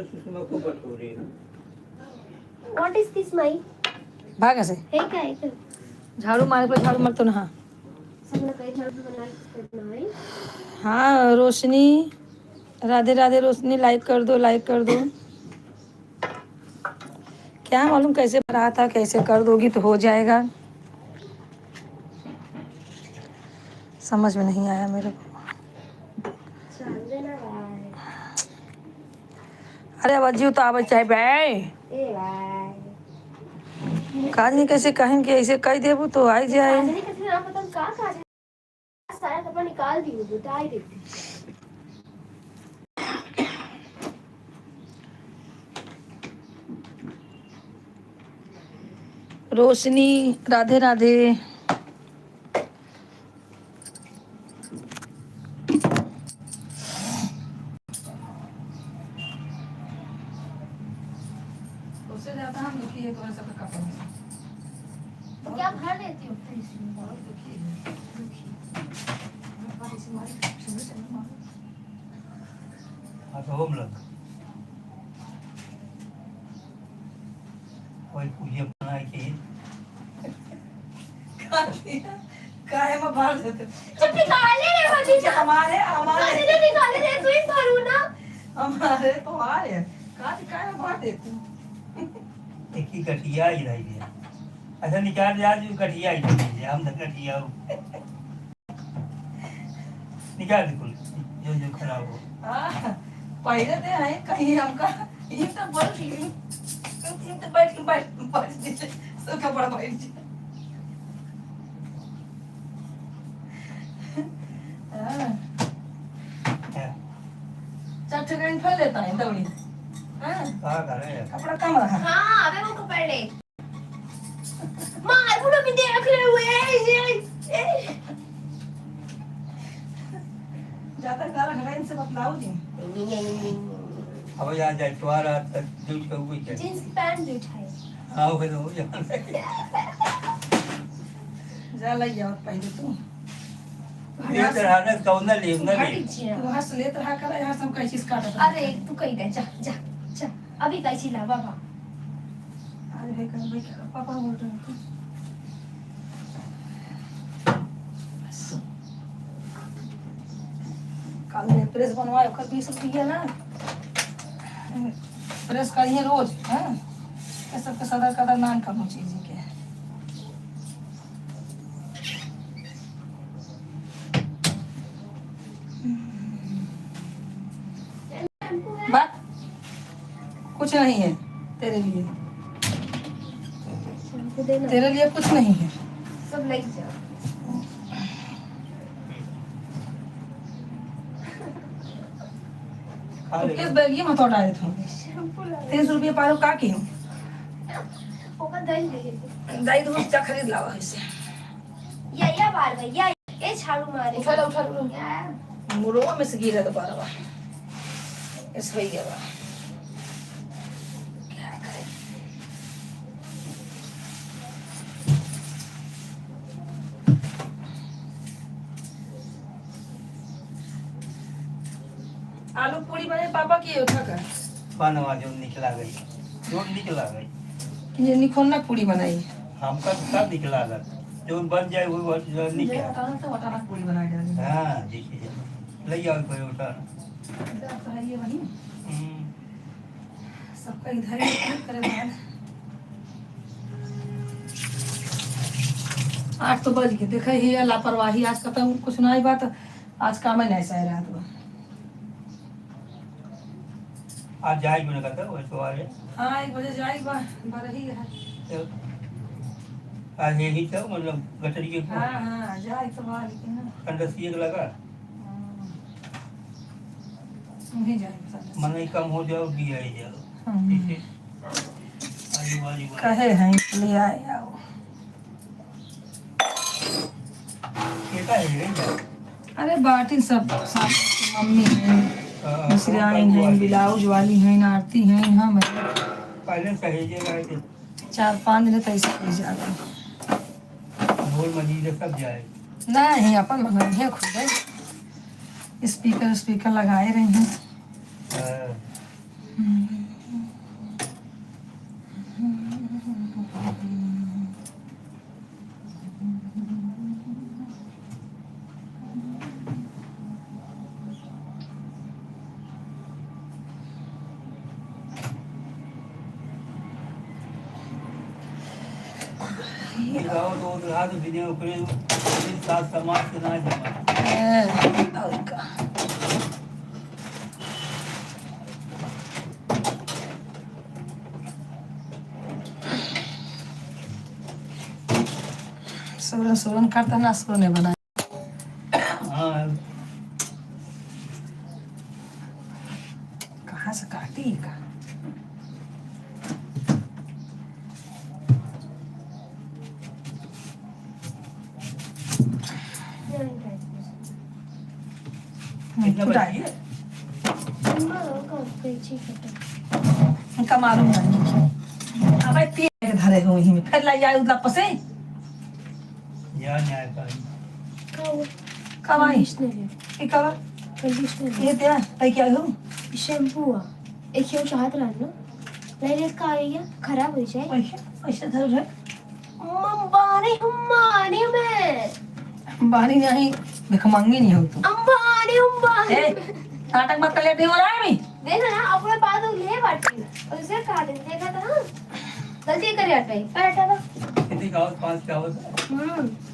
What is this, my? भाग ऐसे है क्या है? झाड़ू मारे पर झाड़ू मार तो ना। सब लोग कहीं झाड़ू बना करना है। हाँ रोशनी, राधे राधे रोशनी, लाइक कर दो, लाइक कर दो। क्या मालूम कैसे रहा था, कैसे कर दोगी तो हो जाएगा, समझ में नहीं आया मेरे को। चल देना भाई। अरे बज्जी तो आवे चाहे बे ए भाई। काज नहीं कैसे कहें कि ऐसे कह देबू तो आ जाए। काज नहीं करते ना, पता का काज है? सारा कपड़ा निकाल दी, बता ही देती। रोशनी राधे राधे। उससे ज्यादा हम दुखी है तुम्हारे सबका कपड़ा से। तो क्या भर देती हो फिर इसमें? बहुत दुखी है। हाँ तो हम लोग कोई पूजा बनाए कि काहे में भर देते जब निकाले रे भतीजा, हमारे निकाले रे तू ही भरू ना। हमारे तुम्हारे काहे में भर देते एक ही कटिया ही रही है। अच्छा निकाल दे आज कटिया ही रही है, हम तो कटिया निकाल दे कुल जो जो खराब हो। पहले दे है कहीं हमका ये तो बोल रही हूँ तो बैठ सब कपड़ा बैठ जा। चट गन फैल लेता है दौड़ी। क्या करे कपड़ा कम रहा। हाँ अबे वो कपड़ ले मार बुढ़ो भी दे रख ले हुए ज्यादा गाला घटाइन से बतलाओ जी। अब यहाँ जाए तुम्हारा तक जूझ का हुई क्या जींस की पैंट भी उठाए। हाँ वो तो हो जाए जा लग जाओ पहले तू ये तरह ना कौन ले ना ले तू हंस लेत रहा कर यहाँ सब कई चीज काटत रहा। अरे तू कहीं दे जा जा जा अभी कैसी ला बाबा। अरे भाई कर भाई पापा बोल रहे हैं कल में प्रेस बनवाए कल 20 रुपया ना प्रेस करिए रोज हैं। ये सबके सदर कदर नाम करना चीज के बात कुछ नहीं है तेरे लिए, तेरे लिए कुछ नहीं है। सब ले जा। खा तो ले किस बैग में थोड़ा आए थे 300 रुपये पारो का की हूँ ओका दही ले दाई तो बच्चा खरीद लावा इसे। या बार भैया ये झाड़ू मारे। उठा लो मुरोवा में से गिरा तो पारवा इस भैया बा क्या करे। आलू पूरी बने पापा की उठा कर बनवा जो निकला गई ये निखोलना पूरी बनाई हमका तो सब निकला गया जो बन जाए वो जो निकला। वटाना पूरी बना डाली। हाँ देखिए ले जाओ कोई उठा तो है ये वही सबका इधर ही करे बाद 8 तो बज गए देखे ही है लापरवाही आज का तो कुछ ना ही बात आज का मैं नहीं सह रहा तो आज जाए मैंने कहता वो सवारे हाँ 1 बजे जाएगा बरही है। आज यही था मतलब गटरी के हाँ जाए तो बाहर लेकिन कंडसी एक लगा नहीं जाएगा मन ही कम हो जाओ दिया ही जाओ इसे आजू बाजू कहे हैं ले आए आओ ये का है ये अरे बाटी सब साथ मम्मी है मिश्राइन है ब्लाउज वाली है आरती है हम पहले सहेजे गए थे 4-5 दिन तो ऐसे ही जाएगा ढोल मजीद सब जाए नहीं अपन लगाए हैं खुद स्पीकर लगाए रहे हैं गाँव तो उधर हाथ बिने ऊपर साथ समाज के ना जमा और का सूरन सूरन करता ना सूरन ने बना हाँ कहाँ से काटी का कितना फुटाई बची है इनका मालूम नहीं अब तीन के धरे हो वहीं में फिर लाई जाए उधर पसे यहाँ न्याय पाई कब आई ये कब कंडीशनर ये दिया तय क्या हो शैम्पू एक यो चाहत रहा ना लाइले का आया खराब हो जाए पैसे पैसे धर रहे अंबानी अंबानी में बारी नहीं देख मांगी नहीं हो तो अंबानी अंबानी ए नाटक मत कर ले हो रहा है मैं देखा ना अपने बात ले बाटी और उसे काट देखा था ना गलती करे हटाई हटा ना कितनी कावत पांच कावत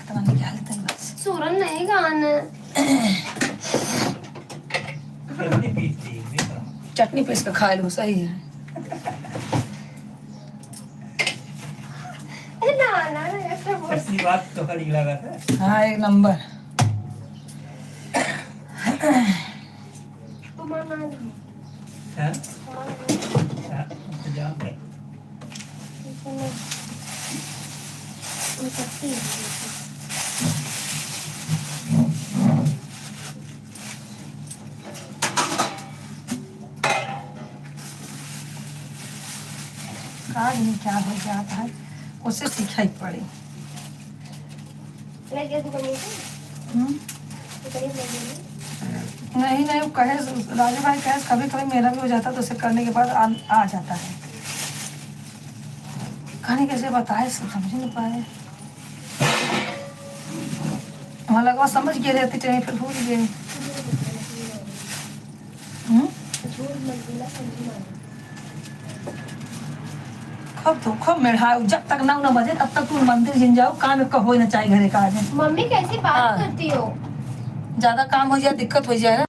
तो मैंने क्या लेते हैं बस सूरन नहीं गाना कितनी पीसती है देखा चटनी पीस के खा लो सही है ना ना ऐसा बोल असली बात तो कल लगा था हाँ एक नंबर तुम्हारा नाम हाँ हाँ तो जाओ के कहा नहीं क्या हो जाता है उससे सीखा ही पड़े लगे तू कहीं हम्म? तो कहीं लगे नहीं नहीं वो कहे राजू भाई कहे कभी कभी मेरा भी हो जाता है तो उसे करने के बाद आ जाता है खाने कैसे बताए समझ नहीं पाए हमारा लगा समझ गए रहते चाहिए फिर भूल गए झूठ मत बोला समझी मार खूब तो खूब मेढ़ाओ जब तक 9 बजे तब तक तुम मंदिर जिन जाओ काम कहो ही ना चाहिए घरे का आदमी मम्मी कैसी बात हाँ। करती हो ज्यादा काम हो जाए दिक्कत हो जाए ना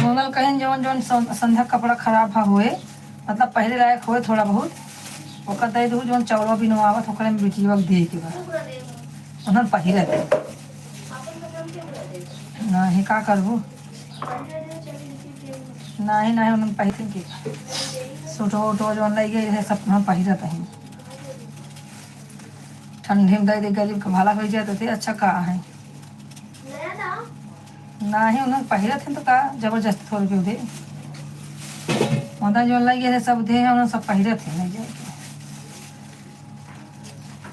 मोनल कहें जवन जवन संध्या कपड़ा खराब हा होए मतलब पहले लायक होए थोड़ा बहुत ओकर दे दू जवन चौड़ा भी नवावत ओकरे में बेटिया दे के बा उन्हन पहिरे दे नहीं का करबू नहीं नहीं उन्हन पहिरे के सूटो उटो जवन लग गए है सब हम पहिरत है ठंडी में दे गरीब के भला हो जाए तो अच्छा का है नहीं उन्हें पहिरत है तो का जबरदस्ती थोड़ी भी दे उधर जो लगे है सब दे उन्हें सब पहिरत है नहीं जाए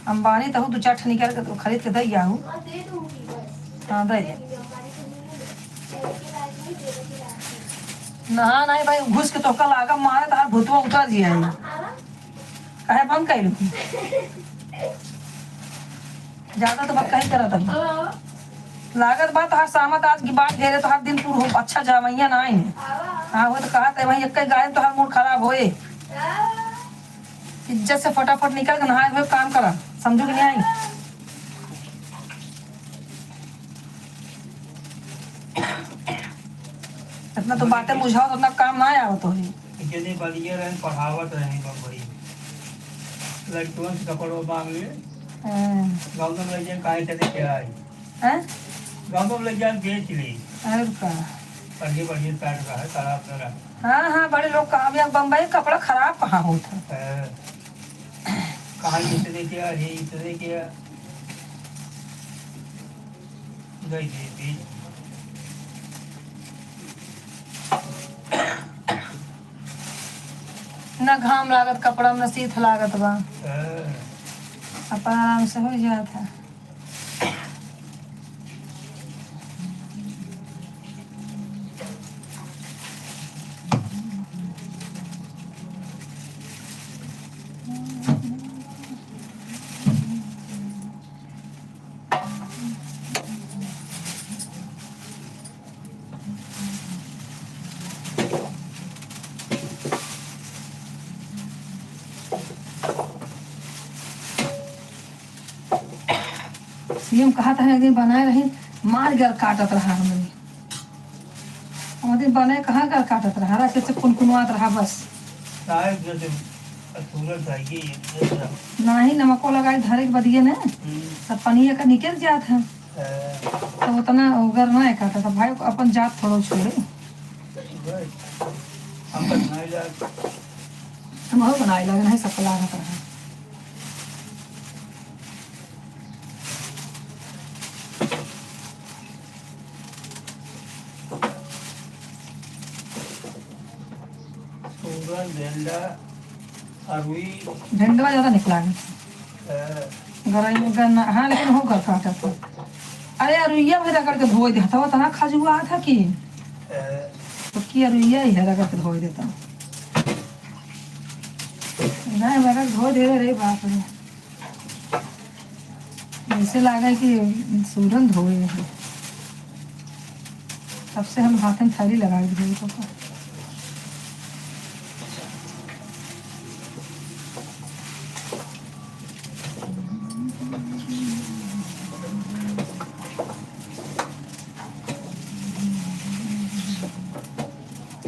अंबानी तो दो चार ठे निकाल के तो खरीद के दे गया हूँ। हाँ दे दूंगी बस। हाँ दे दे। अंबानी को नहीं है, तेरे के लायक नहीं, तेरे के लायक है। ना नहीं भाई घुस के तो कल आगा मारे तार भूतवा उतर जिया है। आवा? कहे बंद कर लूँ ज्यादा तो बात कहीं करा था आवा? लागत बात हर सामत आज की बात घेरे तो हर दिन पूर हो अच्छा जावैया ना है। आवा? हाँ वो तो कहा था भाई एक गाय तो हर मूड खराब होए। आवा? इज्जत से फटाफट निकल के नहाए हुए काम करा समझो कि नहीं आई। इतना तो बातें बुझाओ तो उतना काम ना आया तो ही। जने बलिए रहे पढ़ावत रहे बम्बई लड़कियों से कपड़ों मांग लिए गाँव में लग जाए काहे चले क्या आई हैं गाँव में लग जाए बेच ली अरे का बढ़िया बढ़िया काट रहा है खराब ना रहा हाँ हाँ बड़े लोग कहा भी बम्बई कपड़ा खराब कहाँ होता है। कहाँ इतने क्या है इतने क्या गई थी बेच न घाम लागत कपड़ा में न शीत लागत बा है। अपन आराम से हो जाता। सीएम कहा था एक दिन बनाए रही मार घर काटत रहा हमने वो दिन बनाए कहाँ घर काटत रहा रात से कुनकुनवात रहा बस साहब जैसे सूरज आएगी नहीं नमको लगाई धरे के बदिए ना तब पनिया का निकल जात है तो उतना उगर ना काटा था भाई अपन जात थोड़ा छोड़े हम बनाए जा हम हो बनाए लगे नहीं सब लागत रहा। सूरज झंडा अरुई झंडवा ज्यादा निकला है है। गरई में गन्ना हाँ लेकिन हो घर काटा था। अरे अरुइया में रगड़ के धोई देता वो तना खजुआ था कि तो की अरुइया ही है रगड़ के धोई देता नहीं रगड़ धो दे रे बाप रे ऐसे लगा कि सूरन धोए हैं तब से हम हाथ में थैली लगा दी तो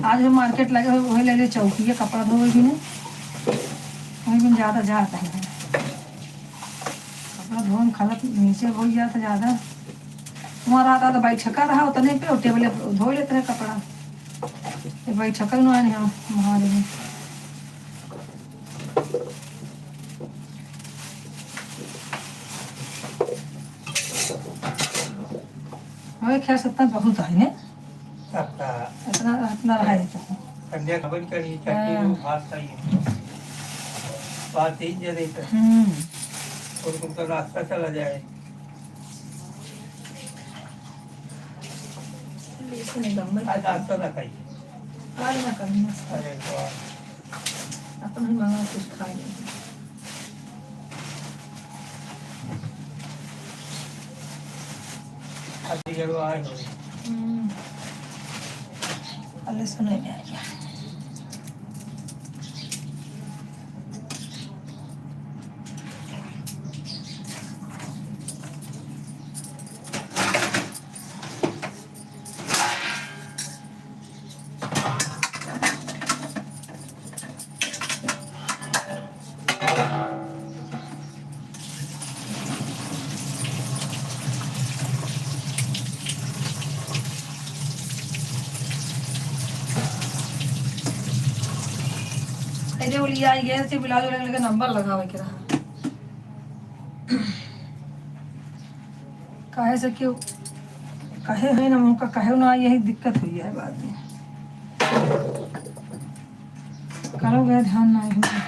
आज हम मार्केट लगे हुए वही ले ले चौकी है कपड़ा धोए भी नहीं वही भी ज़्यादा जाता है कपड़ा धोए खलत नीचे हो जाता ज़्यादा वहाँ रहा तो भाई छक्का रहा उतने पे और टेबल धो लेते रहे कपड़ा ये भाई छक्का ना आने हम हमारे में हमें खैर सत्ता बहुत है ने सबका इतना इतना रहा है संध्या खबर करी चटनी भात खाइए बात ही जरे पे और तुमका रास्ता चला जाए आज नाश्ता ना खाइए आज ना करना अरे वाह अपन ही मंगा कुछ खाएंगे अभी जरूर आए हो अल्ले सुने में आ गया ऐसे बोली आई गए से बिलाज वाले का नंबर लगावे के रहा काहे से क्यों कहे है ना उनका कहे ना यही दिक्कत हुई है बाद में करोगे ध्यान नहीं हुआ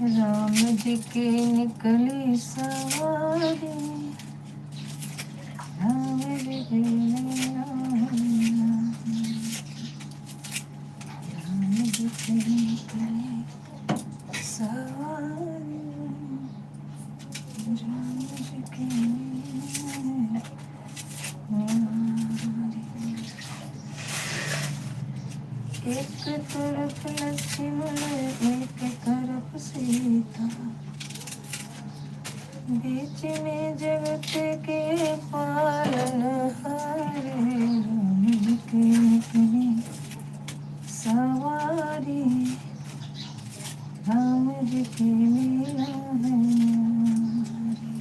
राम जी की निकली सवारी, राम जी की नैया, राम जी की निकली सवारी, राम जी की नैया। एक तरफ लक्ष्मण एक तरफ सीता, बीच में जगत के पालन हारे, राम जी की निकली सवारी, राम जी की लीला है न्यारी,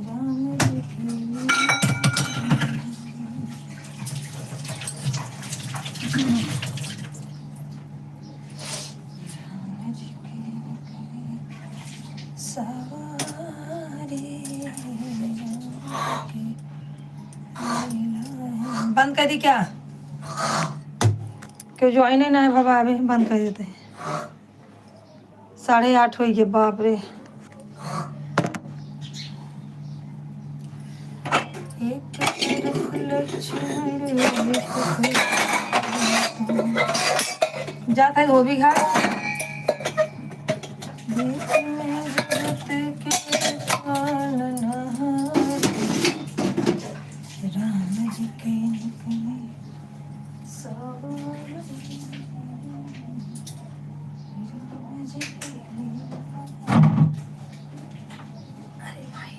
राम जी की निकली सवारी, राम जी की लीला। बंद कर दी क्या? क्यों ज्वाइन ही ना है बाबा, अभी बंद कर देते हैं। 8:30 हो गए, बाप रे। एक तरफ लक्ष्मण जाता है धोबी घाट, बीच में जगत के पालनहार, राम जी के निकले सवारी, राम जी के अरे भाई,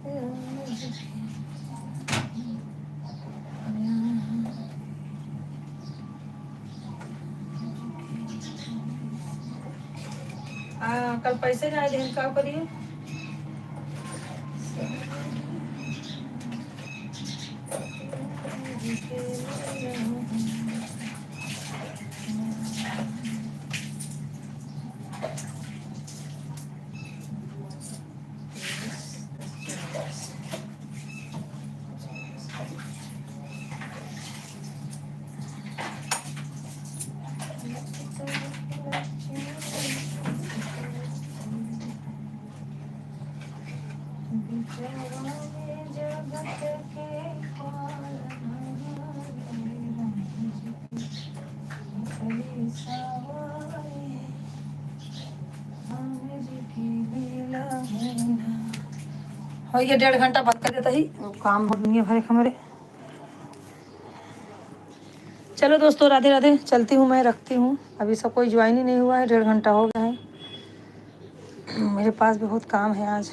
राम जी के कल पैसे ना आए का करिए। हो ये 1.5 घंटा बंद कर देता ही, काम बहुत दुनिया भरे हमारे। चलो दोस्तों, राधे राधे, चलती हूँ मैं, रखती हूँ। अभी सब कोई ज्वाइन ही नहीं हुआ है, 1.5 घंटा हो गया है। मेरे पास बहुत काम है आज।